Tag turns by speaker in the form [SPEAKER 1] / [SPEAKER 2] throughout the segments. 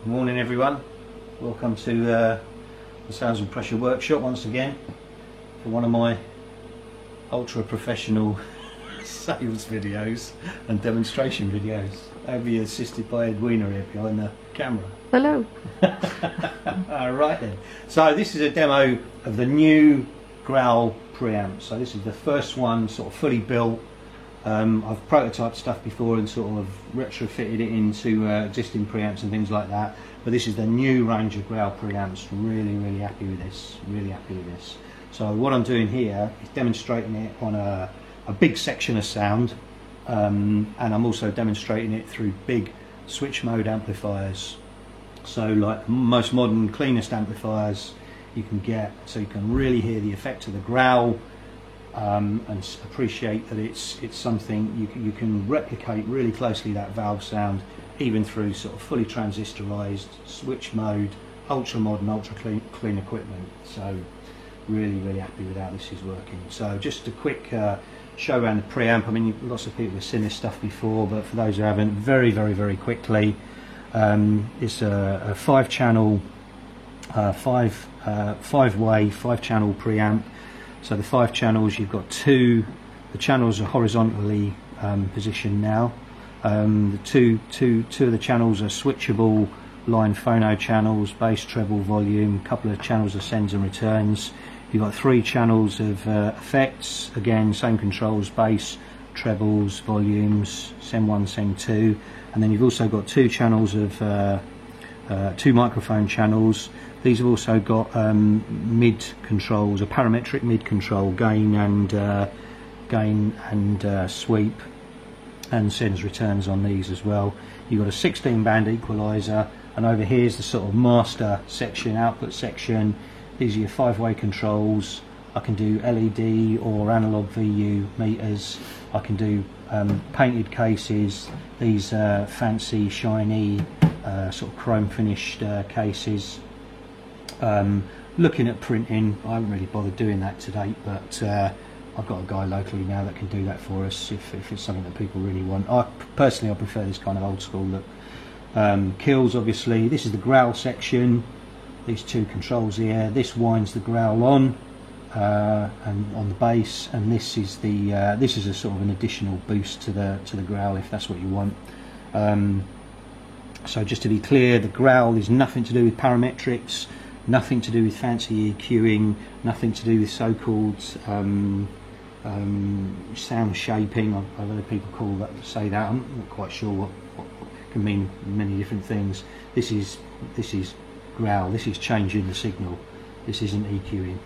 [SPEAKER 1] Good morning everyone, welcome to the Sales and Pressure Workshop once again for one of my ultra professional sales videos and demonstration videos. I'll be assisted by Ed Wiener here behind the camera.
[SPEAKER 2] Hello.
[SPEAKER 1] Alright then, so this is a demo of the new Growl preamp. So this is the first one sort of fully built. I've prototyped stuff before and sort of retrofitted it into existing preamps and things like that, but this is the new range of Growl preamps. Really happy with this, So what I'm doing here is demonstrating it on a big section of sound, and I'm also demonstrating it through big switch mode amplifiers. So like most modern cleanest amplifiers you can get, so you can really hear the effect of the growl. And appreciate that it's something you can replicate really closely, that valve sound, even through sort of fully transistorized switch mode, ultra modern, ultra clean equipment. So really happy with how this is working. So just a quick show around the preamp. I mean, lots of people have seen this stuff before, but for those who haven't, very quickly, it's a 5-channel, 5-way, 5-channel preamp. So the 5 channels, you've got the channels are horizontally positioned now. The two of the channels are switchable line phono channels, bass, treble, volume. A couple of channels are sends and returns. You've got 3 channels of effects, again same controls, bass, trebles, volumes, send 1, send 2, and then you've also got 2 channels of 2 microphone channels. These have also got mid controls, a parametric mid control, gain and sweep, and sends returns on these as well. You've got a 16-band equalizer, and over here is the sort of master section, output section. These are your 5-way controls. I can do LED or analog VU meters. I can do painted cases. These fancy, shiny, sort of chrome finished cases. Looking at printing, I haven't really bothered doing that to date, but I've got a guy locally now that can do that for us if it's something that people really want. I prefer this kind of old school look. Kills, obviously. This is the growl section. These 2 controls here. This winds the growl on and on the bass, and this is a sort of an additional boost to the growl if that's what you want. So just to be clear, the growl is nothing to do with parametrics, nothing to do with fancy EQing, nothing to do with so-called sound shaping. I've heard people say that. I'm not quite sure what can mean many different things. This is growl. This is changing the signal. This isn't EQing.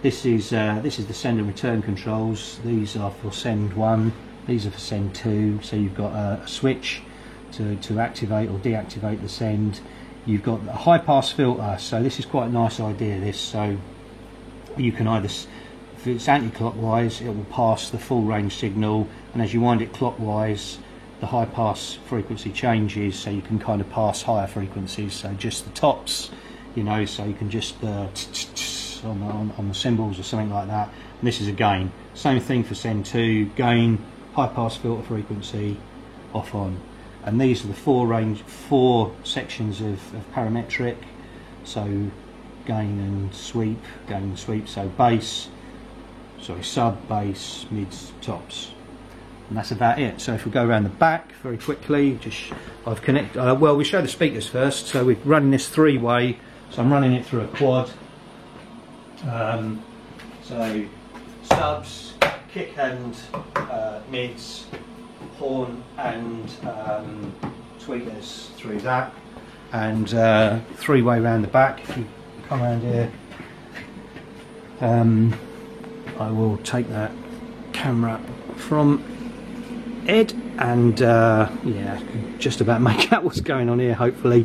[SPEAKER 1] This is the send and return controls. These are for send 1. These are for send 2. So you've got a switch to activate or deactivate the send. You've got a high pass filter, so this is quite a nice idea, this. So you can either, if it's anti-clockwise, it will pass the full range signal, and as you wind it clockwise, the high pass frequency changes, so you can kind of pass higher frequencies, so just the tops, you know, so you can just on the cymbals or something like that. And this is a gain. Same thing for send 2, gain, high pass filter frequency, off on. And these are the 4 sections of parametric, so gain and sweep, so bass, sub, bass, mids, tops, and that's about it. So if we go around the back very quickly, I've connected. Well, we show the speakers first. So we're running this 3-way. So I'm running it through a quad. So subs, kick and mids, horn and tweeters through that, and 3-way round the back. If you come around here, I will take that camera from Ed, and yeah, just about make out what's going on here, hopefully.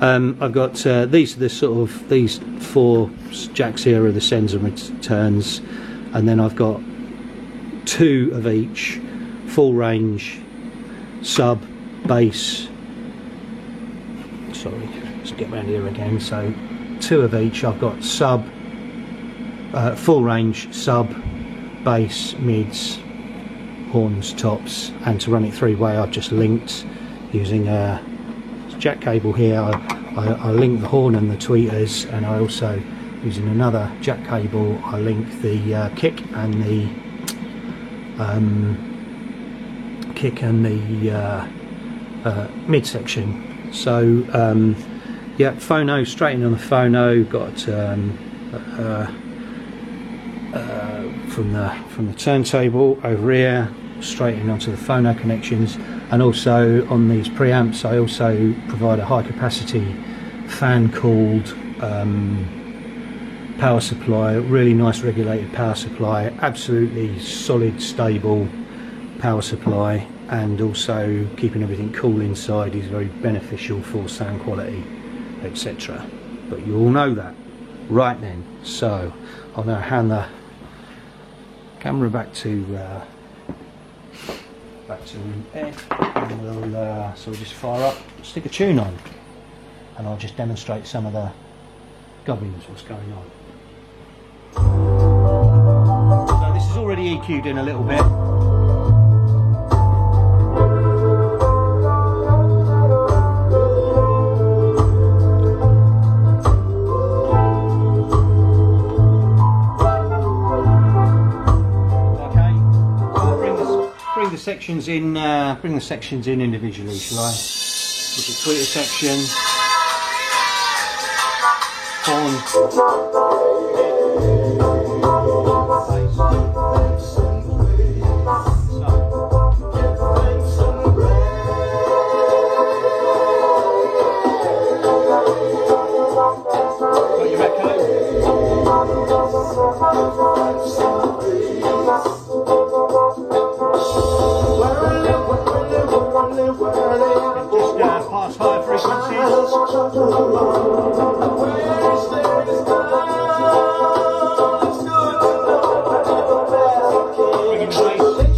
[SPEAKER 1] I've got these are the sort of, these 4 jacks here are the sends and returns, and then I've got 2 of each, full range, sub, bass, sorry, let's get around here again. So 2 of each. I've got sub, full range, sub, bass, mids, horns, tops, and to run it 3-way I've just linked using jack cable here, I link the horn and the tweeters, and I also, using another jack cable, I link the kick and the midsection. So yeah, phono, straight in on the phono, got from the turntable over here, straight in onto the phono connections. And also on these preamps I also provide a high capacity fan cooled power supply, really nice regulated power supply, absolutely solid stable power supply, and also keeping everything cool inside is very beneficial for sound quality, etc. But you all know that. Right then, so I'll now hand the camera back to Ed, and we'll just fire up, stick a tune on, and I'll just demonstrate some of the gubbins, what's going on. So this is already EQ'd in a little bit. Bring the sections in individually, shall I? With the tweeter section, horn, got your echo. Just pass high frequencies. Bringing the bass.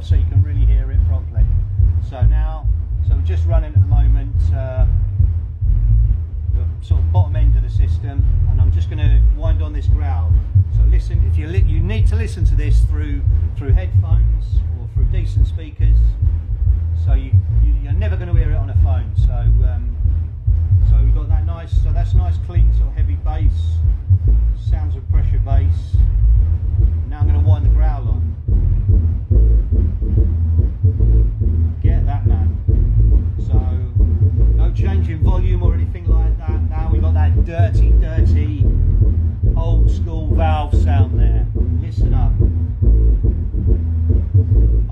[SPEAKER 1] So you can really hear it properly. So we're just running at the moment the sort of bottom end of the system, and I'm just going to wind on this growl. So listen, if you need to listen to this through headphones or through decent speakers. So you're never going to hear it on a phone. So so we've got that nice. So that's nice, clean, sort of heavy bass. Sounds of pressure bass. Now I'm going to wind the growl on. Get that, man. So no change in volume or anything like that. Now we've got that dirty old school valve sound there. Listen up.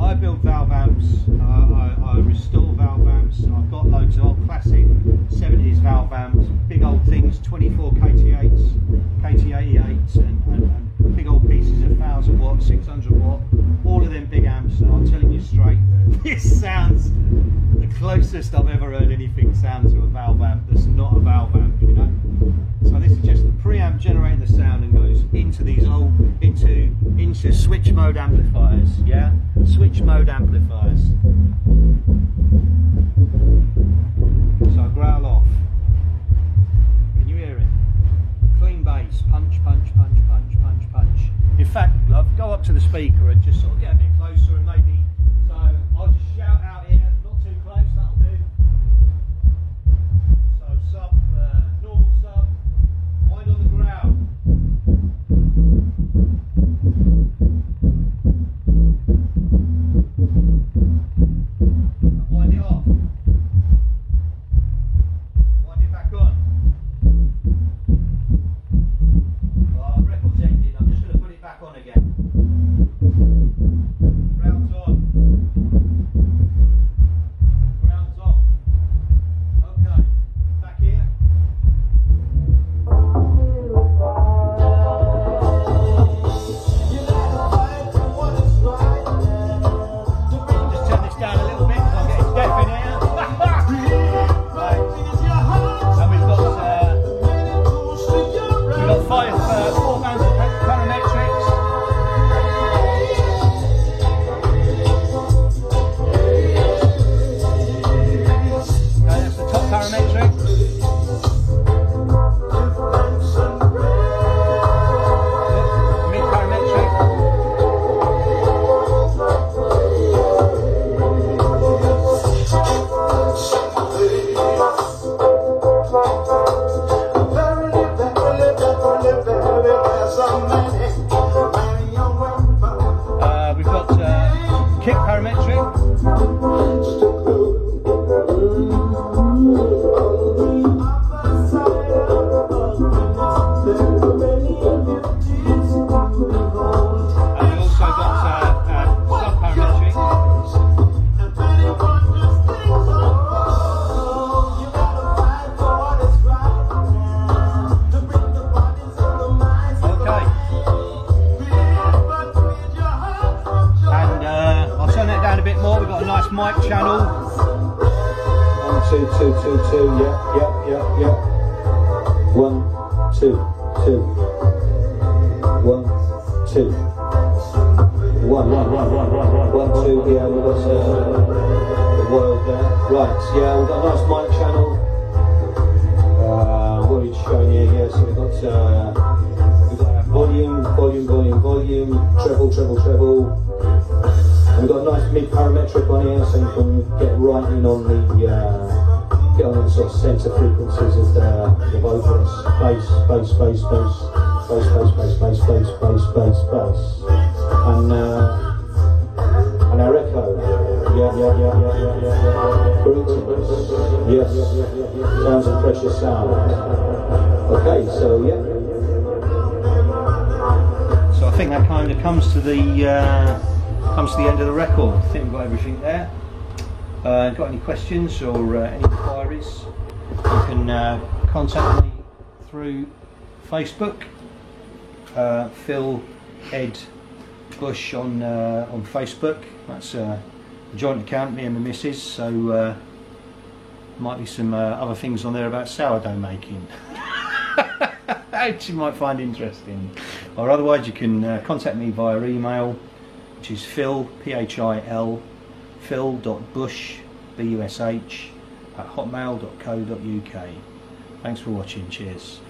[SPEAKER 1] I build valve amps, I restore valve amps. I've got loads of old classic 70s valve amps, big old things, 24 KT8s, KT88s, and big old pieces of 1000 watt, 600 watt, all of them big amps. And I'm telling you straight that this sounds the closest I've ever heard anything sound to a valve amp that's not a valve amp, you know. So this is just the preamp generating the sound and goes into these into switch mode amplifiers, yeah? Switch mode amplifiers. So I growl off. Can you hear it? Clean bass, punch, punch, punch, punch, punch, punch. In fact, love, go up to the speaker and just sort of get a bit closer and maybe, so I'll just shout out here, not too close, that'll do. So normal sub, wind on the ground. Wind it off. Wind it back on. Oh, the record's ended. I'm just going to put it back on again. Ground's on. Ground's off. Okay. Back here. Mic channel.
[SPEAKER 2] 1 2 2 2 2. Yeah. 1 2 2. 1 2. 1 1 2. Yeah, we've got the world there. Right. Yeah, we've got a nice mic channel. What are we showing here? Yeah, so we've got volume, treble. And we've got a nice mid-parametric on here, so you can get right in on the sort of centre frequencies of the vocals. Bass. And our echo. Yeah. Yes. Sounds and precious sound. Okay, so yeah.
[SPEAKER 1] So I think that kind of comes to the end of the record. I think we've got everything there. Got any questions or any inquiries, you can contact me through Facebook, Phil Ed Bush on Facebook. That's a joint account, me and my missus, so might be some other things on there about sourdough making which you might find interesting. Or otherwise you can contact me via email, which is Phil, P-H-I-L, phil.bush, B-U-S-H, @hotmail.co.uk. Thanks for watching, cheers.